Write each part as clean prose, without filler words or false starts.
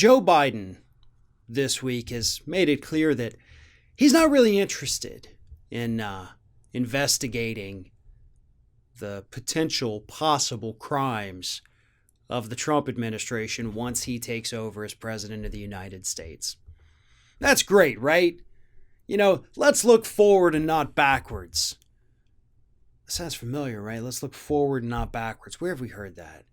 Joe Biden this week has made it clear that he's not really interested in investigating the potential possible crimes of the Trump administration once he takes over as president of the United States. That's great, right? You know, let's look forward and not backwards. Sounds familiar, right? Let's look forward and not backwards. Where have we heard that?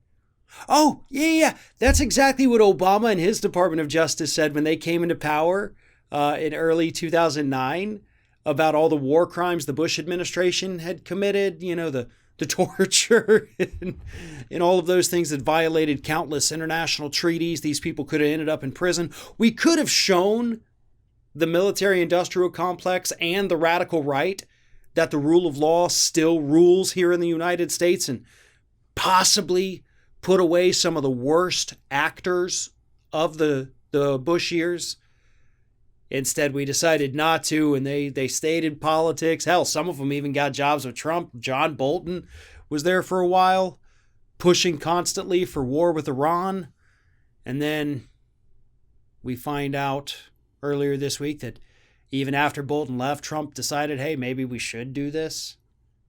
Oh, yeah. That's exactly what Obama and his Department of Justice said when they came into power in early 2009 about all the war crimes the Bush administration had committed, you know, the torture and all of those things that violated countless international treaties. These people could have ended up in prison. We could have shown the military-industrial complex and the radical right that the rule of law still rules here in the United States and possibly put away some of the worst actors of the Bush years. Instead, we decided not to, and they stayed in politics. Hell, some of them even got jobs with Trump. John Bolton was there for a while, pushing constantly for war with Iran. And then we find out earlier this week that even after Bolton left, Trump decided, hey, maybe we should do this.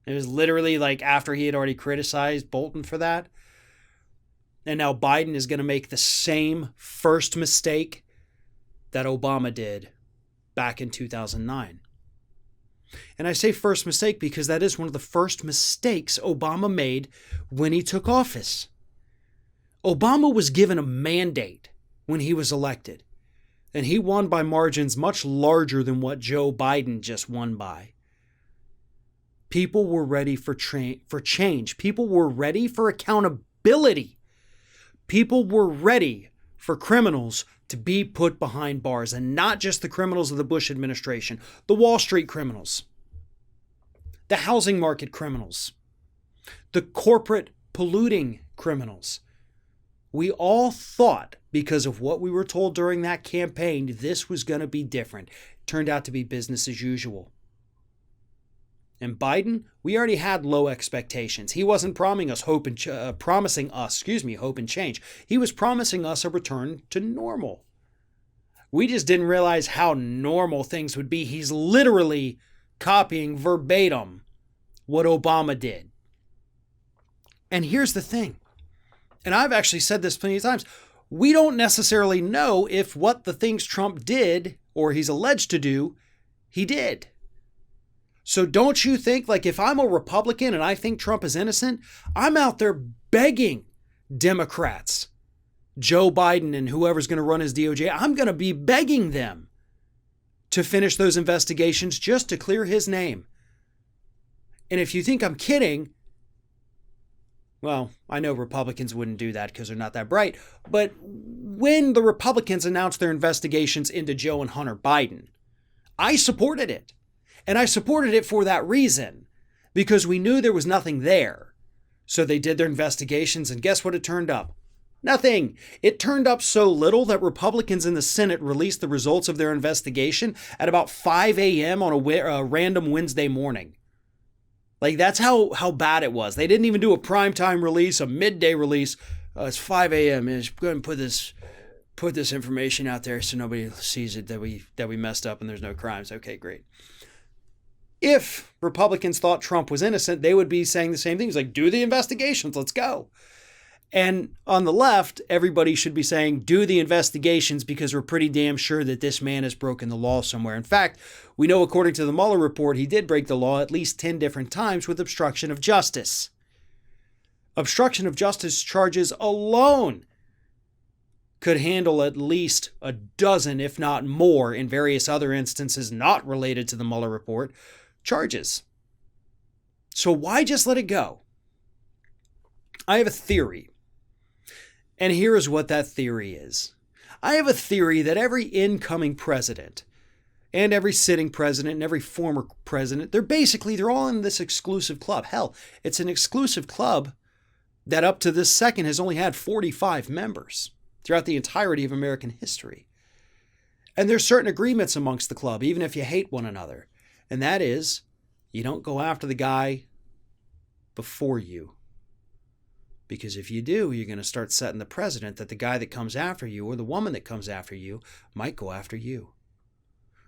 It was literally like after he had already criticized Bolton for that. And now Biden is going to make the same first mistake that Obama did back in 2009. And I say first mistake because that is one of the first mistakes Obama made when he took office. Obama was given a mandate when he was elected, and he won by margins much larger than what Joe Biden just won by. People were ready for change. People were ready for accountability. People were ready for criminals to be put behind bars, and not just the criminals of the Bush administration, the Wall Street criminals, the housing market criminals, the corporate polluting criminals. We all thought, because of what we were told during that campaign, this was going to be different. It turned out to be business as usual. And Biden, we already had low expectations. He wasn't promising us hope and change. He was promising us a return to normal. We just didn't realize how normal things would be. He's literally copying verbatim what Obama did. And here's the thing, and I've actually said this plenty of times, we don't necessarily know if what the things Trump did, or he's alleged to do, he did. So don't you think, like, if I'm a Republican and I think Trump is innocent, I'm out there begging Democrats, Joe Biden and whoever's going to run his DOJ, I'm going to be begging them to finish those investigations just to clear his name. And if you think I'm kidding, well, I know Republicans wouldn't do that because they're not that bright, but when the Republicans announced their investigations into Joe and Hunter Biden, I supported it. And I supported it for that reason, because we knew there was nothing there. So they did their investigations, and guess what it turned up? Nothing. It turned up so little that Republicans in the Senate released the results of their investigation at about 5 a.m. on a random Wednesday morning. Like, that's how bad it was. They didn't even do a primetime release, a midday release. It's 5 a.m. and just go ahead and put this information out there so nobody sees it that we messed up and there's no crimes. Okay, great. If Republicans thought Trump was innocent, they would be saying the same things, like, do the investigations, let's go. And on the left, everybody should be saying, do the investigations because we're pretty damn sure that this man has broken the law somewhere. In fact, we know according to the Mueller report, he did break the law at least 10 different times with obstruction of justice. Obstruction of justice charges alone could handle at least a dozen, if not more, in various other instances not related to the Mueller report, charges. So why just let it go? I have a theory. And here is what that theory is. I have a theory that every incoming president and every sitting president and every former president, they're all in this exclusive club. Hell, it's an exclusive club that up to this second has only had 45 members throughout the entirety of American history. And there's certain agreements amongst the club, even if you hate one another. And that is, you don't go after the guy before you. Because if you do, you're going to start setting the precedent that the guy that comes after you or the woman that comes after you might go after you.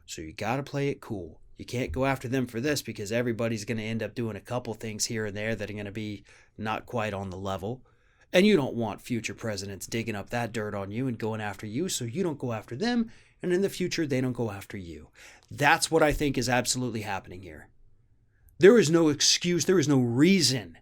So you got to play it cool. You can't go after them for this because everybody's going to end up doing a couple things here and there that are going to be not quite on the level. And you don't want future presidents digging up that dirt on you and going after you, so you don't go after them, and in the future, they don't go after you. That's what I think is absolutely happening here. There is no excuse, there is no reason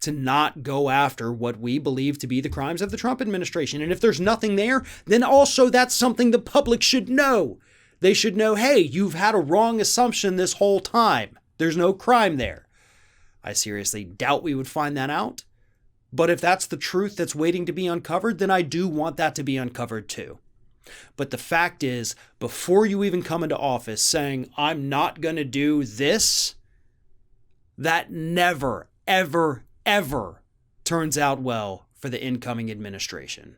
to not go after what we believe to be the crimes of the Trump administration. And if there's nothing there, then also that's something the public should know. They should know, hey, you've had a wrong assumption this whole time. There's no crime there. I seriously doubt we would find that out. But if that's the truth that's waiting to be uncovered, then I do want that to be uncovered too. But the fact is, before you even come into office saying, I'm not going to do this, that never, ever, ever turns out well for the incoming administration.